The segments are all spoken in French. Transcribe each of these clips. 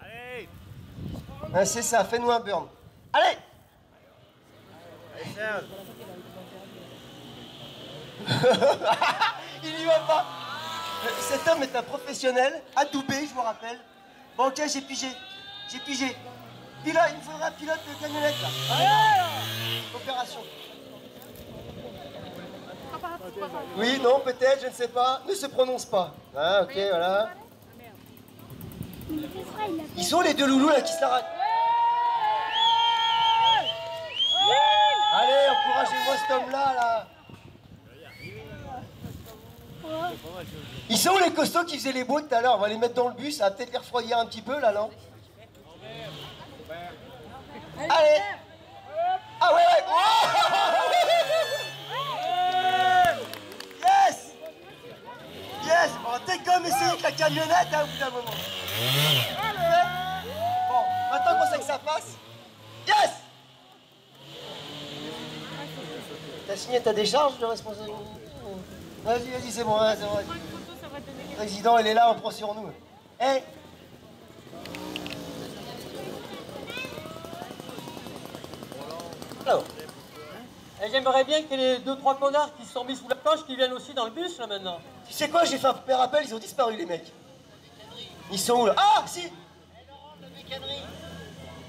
Allez. Ah, c'est ça, fais-nous un burn. Allez. Il y va pas. Cet homme est un professionnel, adoubé, je vous rappelle. Bon, ok, j'ai pigé. J'ai pigé. Pilote, il me faudra un pilote de camionnette, là. Opération. Oui, non, peut-être, je ne sais pas. Ne se prononce pas. Ah, ok, voilà. Ils sont les deux loulous, là, qui s'arrêtent. Allez, encouragez-moi cet homme-là, là. Ils sont où les costauds qui faisaient les beaux tout à l'heure? On va les mettre dans le bus, ça va peut-être les refroidir un petit peu, là, non? Allez. Ah ouais, ouais. Oh yes. Yes. On t'es comme essayer avec la camionnette, hein, au bout d'un moment. Bon, maintenant qu'on sait que ça passe. Yes. T'as signé ta décharge de responsabilité? Vas-y, vas-y, c'est bon, hein, c'est bon. Le président, il est là, on prend sur nous. Hé. Alors. J'aimerais bien qu'il y ait les 2-3 connards qui se sont mis sous la cloche qui viennent aussi dans le bus là maintenant. Tu sais quoi, j'ai fait un premier appel, ils ont disparu les mecs. Ils sont où là? Ah, si.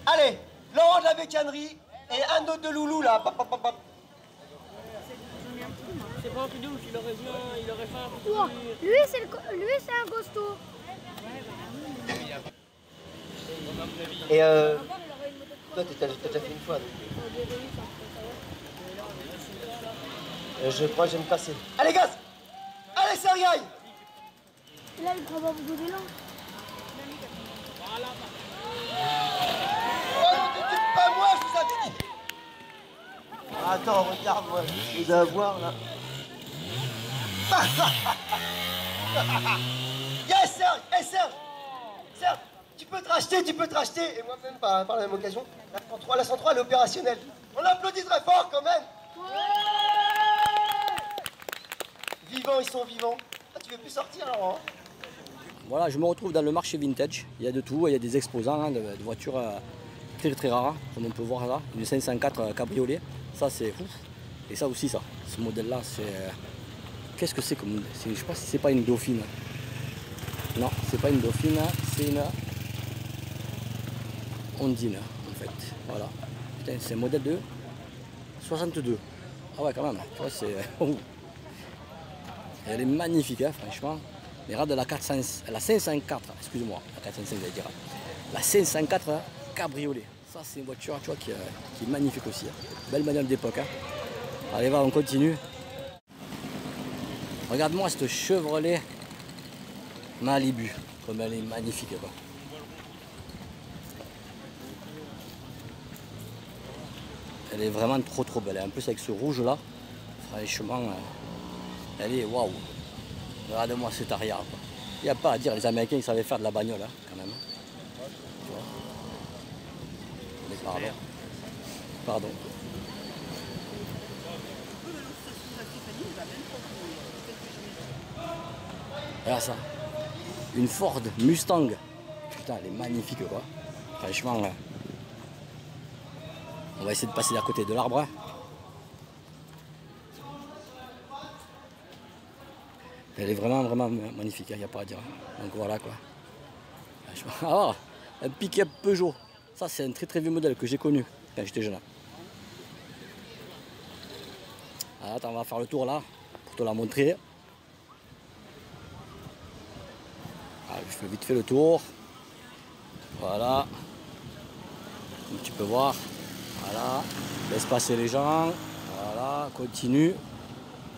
Allez, Laurent de la bécannerie et un autre de Loulou là. Pop, pop, pop, pop. C'est pas un peu ouf, il aurait bien, il aurait fait un peu. Oh, lui c'est un costaud. Et toi t'as déjà fait une fois donc. Je crois que je vais me passer. Allez gaz. Allez Sergueï. Là il prend pas beaucoup d'élan. Oh non, t'es pas moi, je vous avais dit. Attends, regarde moi, je vais avoir là. Yes Serge. Hey Serge. Serge, tu peux te racheter, et moi-même par la même occasion. La 103 elle est opérationnelle. On applaudit très fort quand même. Vivants, ils sont vivants. Ah, tu veux plus sortir alors hein? Voilà, je me retrouve dans le marché vintage. Il y a de tout, il y a des exposants hein, de voitures très très rares, comme on peut voir là. Une 504 cabriolet, ça c'est ouf. Et ça aussi, ça, ce modèle-là, c'est... Qu'est-ce que c'est comme... Je ne sais pas si c'est pas une Dauphine. Non, c'est pas une Dauphine, c'est une Ondine en fait. Voilà. Putain, c'est un modèle de 62. Ah ouais, quand même. Tu vois, c'est... Elle est magnifique, hein, franchement. Mais regarde la 504, excuse-moi, la 405, j'allais dire. La 504 cabriolet. Ça, c'est une voiture, tu vois, qui est magnifique aussi. Hein. Belle manière d'époque. Hein. Allez, va, on continue. Regarde-moi cette Chevrolet Malibu, comme elle est magnifique. Quoi. Elle est vraiment trop trop belle. En plus, avec ce rouge-là, franchement... Elle est waouh! Regarde-moi cet arrière. Il n'y a pas à dire, les Américains ils savaient faire de la bagnole hein, quand même. Tu vois. Mais pardon. Pardon. Regarde ça. Une Ford Mustang. Putain, elle est magnifique quoi. Franchement, on va essayer de passer à côté de l'arbre. Hein. Elle est vraiment, vraiment magnifique, il n'y a pas à dire. Donc voilà quoi. Ah, un pick-up Peugeot. Ça, c'est un très très vieux modèle que j'ai connu quand j'étais jeune. Alors, attends, on va faire le tour là pour te la montrer. Alors, je fais vite fait le tour. Voilà. Comme tu peux voir. Voilà. Laisse passer les gens. Voilà, continue.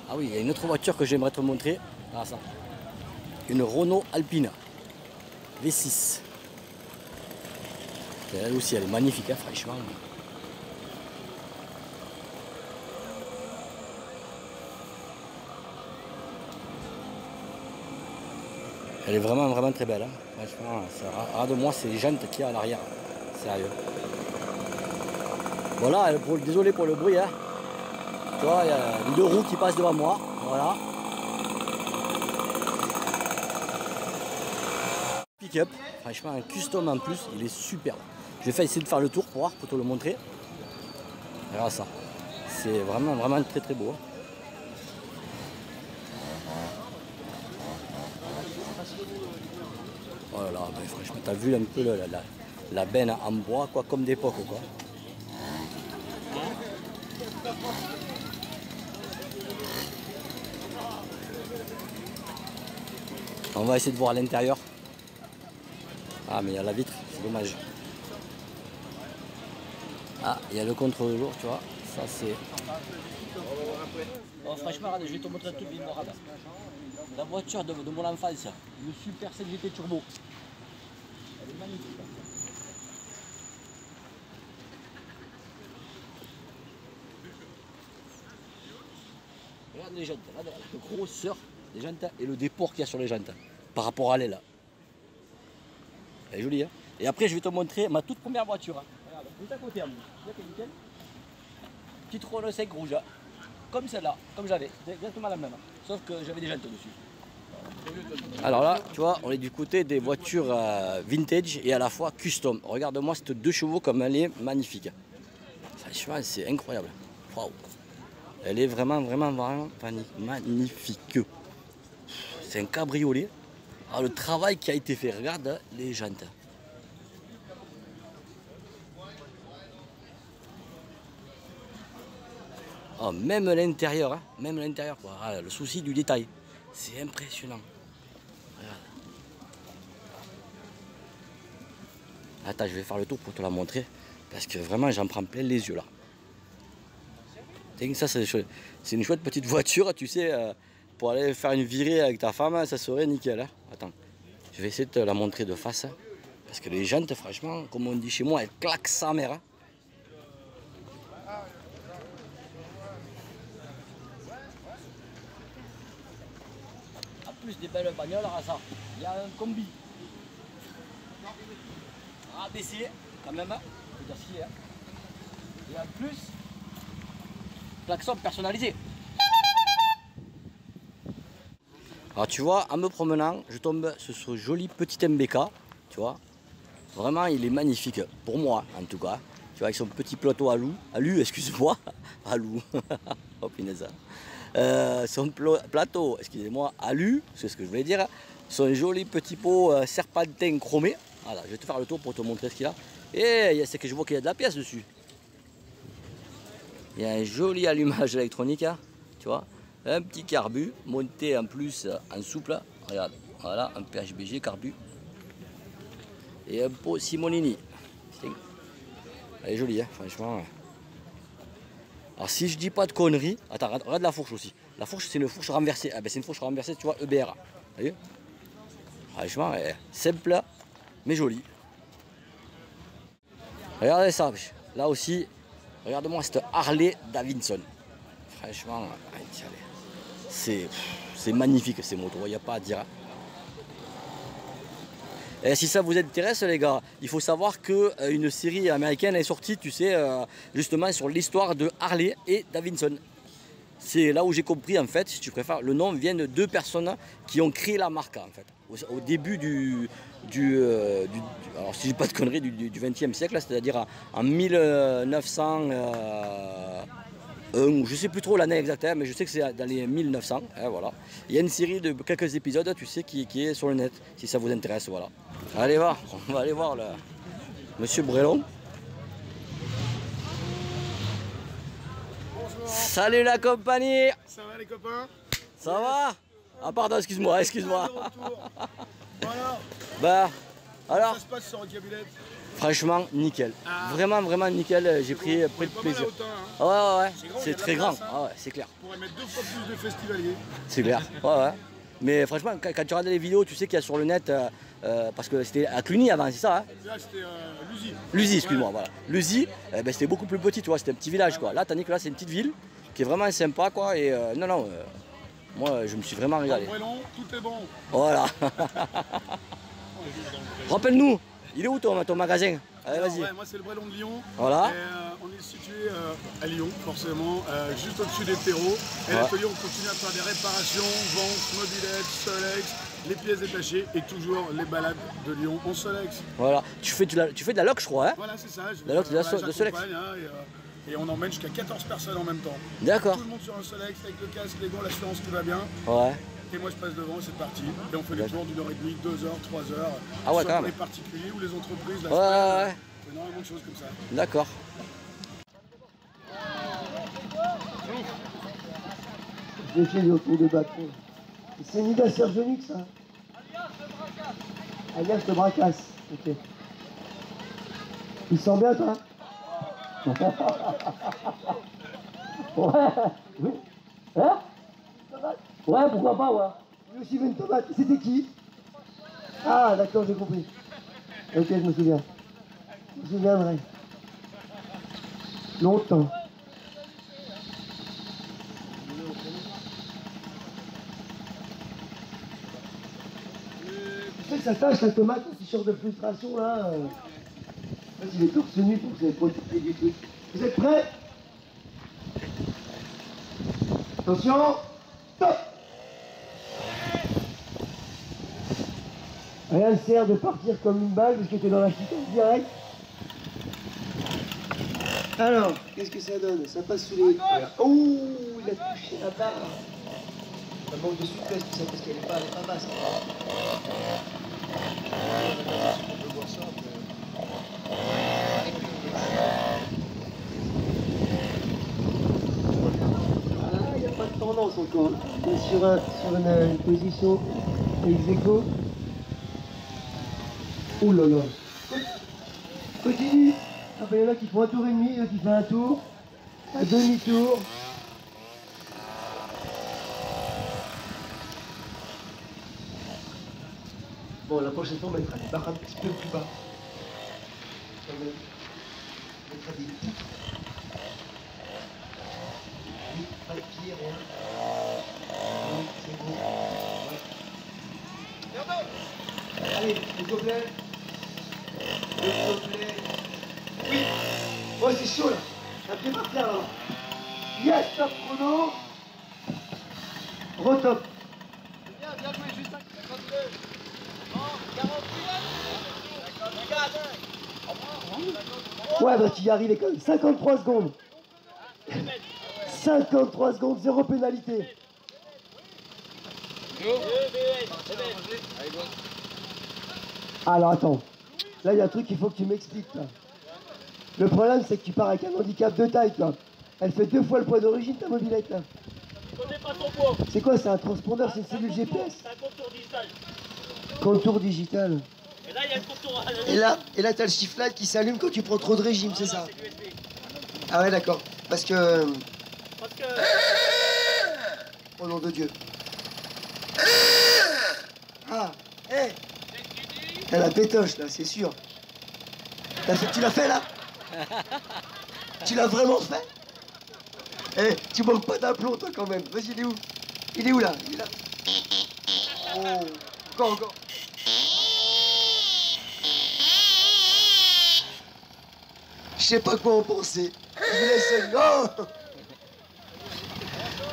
Ah oui, il y a une autre voiture que j'aimerais te montrer. Ah, ça. Une Renault Alpina V6. Elle aussi, elle est magnifique, hein, franchement. Elle est vraiment, vraiment très belle. Hein. Franchement, regarde-moi ces jantes qu'il y a à l'arrière. Sérieux. Voilà, désolé pour le bruit. Hein. Tu vois, il y a deux roues qui passent devant moi. Voilà. pick-up. Franchement, un custom en plus, il est superbe. Je vais essayer de faire le tour pour voir, pour te le montrer. Regarde ça. C'est vraiment, vraiment très très beau. Oh là là, ben franchement, t'as vu un peu la benne en bois, quoi, comme d'époque, quoi. On va essayer de voir à l'intérieur. Ah, mais il y a la vitre, c'est dommage. Ah, il y a le contre-jour, tu vois. Ça, c'est... Oh, franchement, regarde, je vais te montrer un truc, regarde. La voiture de mon enfance, le Super 7 GT Turbo. Elle est magnifique. Regarde les jantes, regarde la grosseur des jantes et le déport qu'il y a sur les jantes par rapport à l'aile. Elle est jolie, hein. Et après, je vais te montrer ma toute première voiture. Hein. Regarde, juste à côté, nickel. Petite Renault 5 rouge, hein. Comme celle-là, comme j'avais, exactement la même. Sauf que j'avais des jantes dessus. Alors là, tu vois, on est du côté des voitures vintage et à la fois custom. Regarde-moi cette 2 chevaux comme elle est magnifique. Franchement, c'est incroyable. Waouh. Elle est vraiment magnifique. C'est un cabriolet. Alors, le travail qui a été fait, regarde les jantes. Oh, même l'intérieur, hein, même l'intérieur, quoi. Ah, le souci du détail, c'est impressionnant. Regarde. Attends, je vais faire le tour pour te la montrer, parce que vraiment, j'en prends plein les yeux là. Ça, c'est une chouette petite voiture, tu sais, pour aller faire une virée avec ta femme, ça serait nickel. Hein. Attends, je vais essayer de te la montrer de face, hein, parce que les jantes, franchement, comme on dit chez moi, elles claquent sa mère. Hein. Plus des belles bagnoles à ça. Il y a un combi ABC quand même, je veux dire si, hein. Et en plus, klaxon personnalisé. Alors tu vois, en me promenant, je tombe sur ce joli petit MBK, tu vois. Vraiment, il est magnifique, pour moi en tout cas. Tu vois, avec son petit plateau alu, excuse-moi, alu, oh punaise. Son plateau, excusez-moi, alu, c'est ce que je voulais dire, son joli petit pot serpentin chromé. Voilà, je vais te faire le tour pour te montrer ce qu'il y a. Et c'est que je vois qu'il y a de la pièce dessus. Il y a un joli allumage électronique, hein, tu vois, un petit carbu, monté en plus en souple. Regarde, voilà, un PHBG carbu. Et un pot Simonini. Elle est jolie, hein, franchement. Alors si je dis pas de conneries, attends, regarde la fourche aussi. La fourche, c'est une fourche renversée. Ah ben c'est une fourche renversée, tu vois, EBR. Vous voyez? Franchement, simple, mais jolie. Regardez ça, là aussi, regarde-moi cette Harley Davidson. Franchement, c'est magnifique ces motos, il n'y a pas à dire. Et si ça vous intéresse les gars, il faut savoir qu'une série américaine est sortie, tu sais, justement sur l'histoire de Harley et Davidson. C'est là où j'ai compris en fait, si tu préfères, le nom vient de 2 personnes qui ont créé la marque en fait. Au début alors si je dis pas de conneries, du XXe siècle, c'est-à-dire en 1900, je sais plus trop l'année exacte, mais je sais que c'est dans les 1900, hein, voilà. Il y a une série de quelques épisodes, tu sais, qui est sur le net, si ça vous intéresse, voilà. Allez voir, on va aller voir le Monsieur Brelon. Bonjour. Salut la compagnie. Ça va les copains? Ça va? Ah pardon, excuse-moi. Voilà. Bah, alors, Ça se passe sur Rocabillette. franchement, nickel. Ah. vraiment nickel, j'ai pris de plaisir. Ouais, c'est très grand, ah ouais, c'est clair. On pourrait mettre 2 fois plus de festivaliers. C'est clair, ouais. Mais franchement, quand tu regardes les vidéos, tu sais qu'il y a sur le net, parce que c'était à Cluny avant, c'est ça, hein? Là c'était l'usine. L'Uzy, excuse-moi, voilà. L'Uzy, ben, c'était beaucoup plus petit, tu vois, c'était un petit village, quoi. Là, tandis que là, c'est une petite ville qui est vraiment sympa, quoi. Et moi, je me suis vraiment régalé. Brelon, tout est bon. Voilà. Rappelle-nous, il est où ton magasin? Allez, vas-y. Ouais, moi c'est le Brelon de Lyon. Voilà. Et, on est situé à Lyon, forcément, juste au-dessus des terreaux. Et Ouais. l'atelier, on continue à faire des réparations, ventes, mobilettes, Solex, les pièces détachées et toujours les balades de Lyon en Solex. Voilà. Tu fais de la loc, je crois, hein? Voilà, c'est ça. La loc de Solex. J'accompagne, hein, et on emmène jusqu'à 14 personnes en même temps. D'accord. Tout le monde sur un Solex avec le casque, les gants, l'assurance qui va bien. Ouais. Et moi je passe devant et c'est parti. Et on fait des tours d'1h30, 2 heures, 3 heures. Ah ouais, soit quand pour même. les particuliers ou les entreprises. La Ouais, semaine, ouais. on fait énormément de choses comme ça. D'accord. J'ai fait le tour de bâton. C'est une idée à Sergenic, ça. Alias le bracasse. Ok. Il sent bien, toi? Ouais. Oui. Hein? Ouais, pourquoi pas, ouais. Lui aussi veut une tomate. C'était qui? Ah, d'accord, j'ai compris. Ok, je me souviens. Je me souviendrai. Longtemps. Tu sais que ça tâche la tomate, un t-shirt de frustration là. Il est torse nu pour que vous avez profité du truc. Vous êtes prêts? Attention, stop! Rien ne sert de partir comme une balle parce que t'es dans la chicane direct. Alors, qu'est-ce que ça donne? Ça passe sous les... Oh, il a touché la barre. Ça manque de souplesse tout ça parce qu'elle est pas basse. On peut voir ça il n'y a pas de tendance encore. On est sur une position ex-aequo. Oh là là. Continue. Ah ben, il y en a qui font un tour et demi, il y en a qui font un tour, un demi-tour. Bon, la prochaine fois, on mettra des barres un petit peu plus bas. On mettra des poutres. Oui, pas de pied, rien. Oui, c'est bon. Ouais. Allez, le gobelet. Le gobelet. Oui. Oh, c'est chaud là. Un pied par terre là. Yes, top chrono. Retop. Bien joué, juste 52. Ouais, bah tu y arrives quand même. 53 secondes. 53 secondes, zéro pénalité. Alors attends. Là, il y a un truc qu'il faut que tu m'expliques. Là. Le problème, c'est que tu pars avec un handicap de taille. Là. Elle fait 2 fois le poids d'origine, ta mobilette. Là. C'est quoi? C'est un transpondeur? C'est une cellule GPS? C'est un contour digital. Contour digital. Et là, il y a le contour. Et là, t'as le chiffrelage qui s'allume quand tu prends trop de régime, c'est ça? Ah ouais, d'accord. Parce que... Au nom de Dieu. Ah, hé T'as la pétoche, là, c'est sûr. Tu l'as fait, là? Tu l'as vraiment fait? Eh, tu manques pas d'aplomb, toi, quand même. Vas-y, il est où? Il est où, là? Il est là. Oh, encore. Je sais pas quoi en penser. Je vous laisse. Oh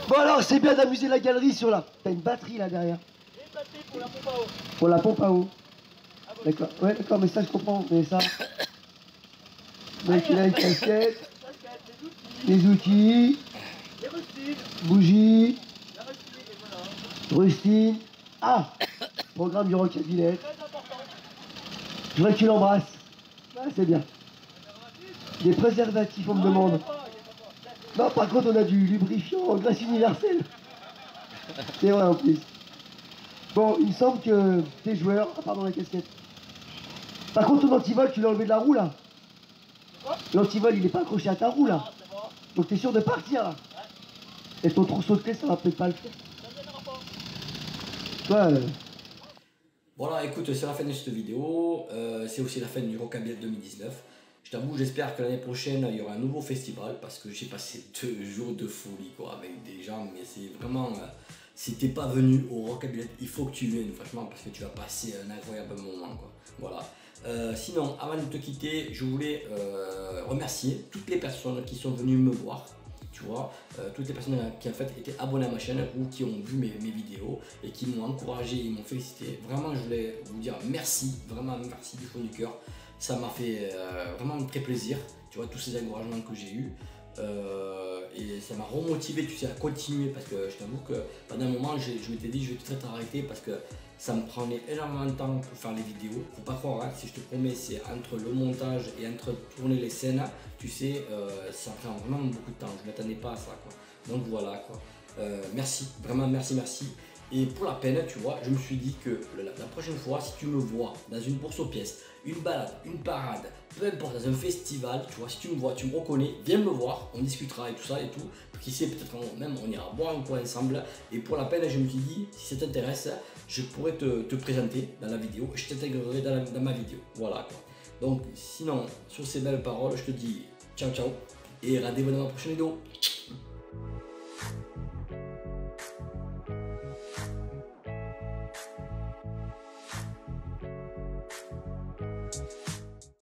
bon alors, c'est bien d'amuser la galerie sur là. T'as une batterie là derrière. Une batterie pour la pompe à eau. Pour la pompe à eau. D'accord. Ouais, d'accord, mais ça je comprends. Mais ça. Donc il a une casquette. Les outils. Les rustines. Bougies. La rustine, et voilà. Rustine. Ah, programme du rockabillet. Très important. Je voudrais que tu l'embrasses. Ah, c'est bien. Des préservatifs, on me demande. Non, par contre, on a du lubrifiant en graisse universelle. C'est vrai en plus. Bon, il me semble que t'es joueur, à part dans la casquette. Par contre, ton antivol, tu l'as enlevé de la roue là. L'antivol, il est pas accroché à ta roue là. Donc t'es sûr de partir là. Et ton trousseau de clé, ça va peut-être pas le faire. Toi, Voilà, écoute, c'est la fin de cette vidéo. C'est aussi la fin du Rockabillet 2019. Je t'avoue, j'espère que l'année prochaine, il y aura un nouveau festival parce que j'ai passé 2 jours de folie quoi, avec des gens. Mais c'est vraiment, si t'es pas venu au Rockabillet, il faut que tu viennes, franchement, parce que tu vas passer un incroyable moment. Quoi. Voilà. Sinon, avant de te quitter, je voulais remercier toutes les personnes qui sont venues me voir tu vois, toutes les personnes qui en fait étaient abonnées à ma chaîne ou qui ont vu mes vidéos et qui m'ont encouragé, ils m'ont félicité. Vraiment, je voulais vous dire merci, vraiment merci du fond du cœur. Ça m'a fait vraiment très plaisir, tu vois, tous ces encouragements que j'ai eus. Et ça m'a remotivé, tu sais, à continuer parce que je t'avoue que pendant un moment, je m'étais dit je vais peut-être arrêter parce que ça me prenait énormément de temps pour faire les vidéos. Faut pas croire, hein, si je te promets, c'est entre le montage et entre tourner les scènes, tu sais, ça prend vraiment beaucoup de temps. Je ne m'attendais pas à ça, quoi. Donc voilà, quoi. Merci, vraiment merci. Et pour la peine, tu vois, je me suis dit que la prochaine fois, si tu me vois dans une course aux pièces, une balade, une parade, peu importe, dans un festival, tu vois, si tu me vois, tu me reconnais, viens me voir, on discutera et tout ça et tout. Qui sait, peut-être même on ira boire un coup ensemble. Et pour la peine, je me suis dit, si ça t'intéresse, je pourrais te présenter dans la vidéo, je t'intégrerai dans ma vidéo. Voilà, quoi. Donc sinon, sur ces belles paroles, je te dis ciao ciao et rendez-vous dans ma prochaine vidéo.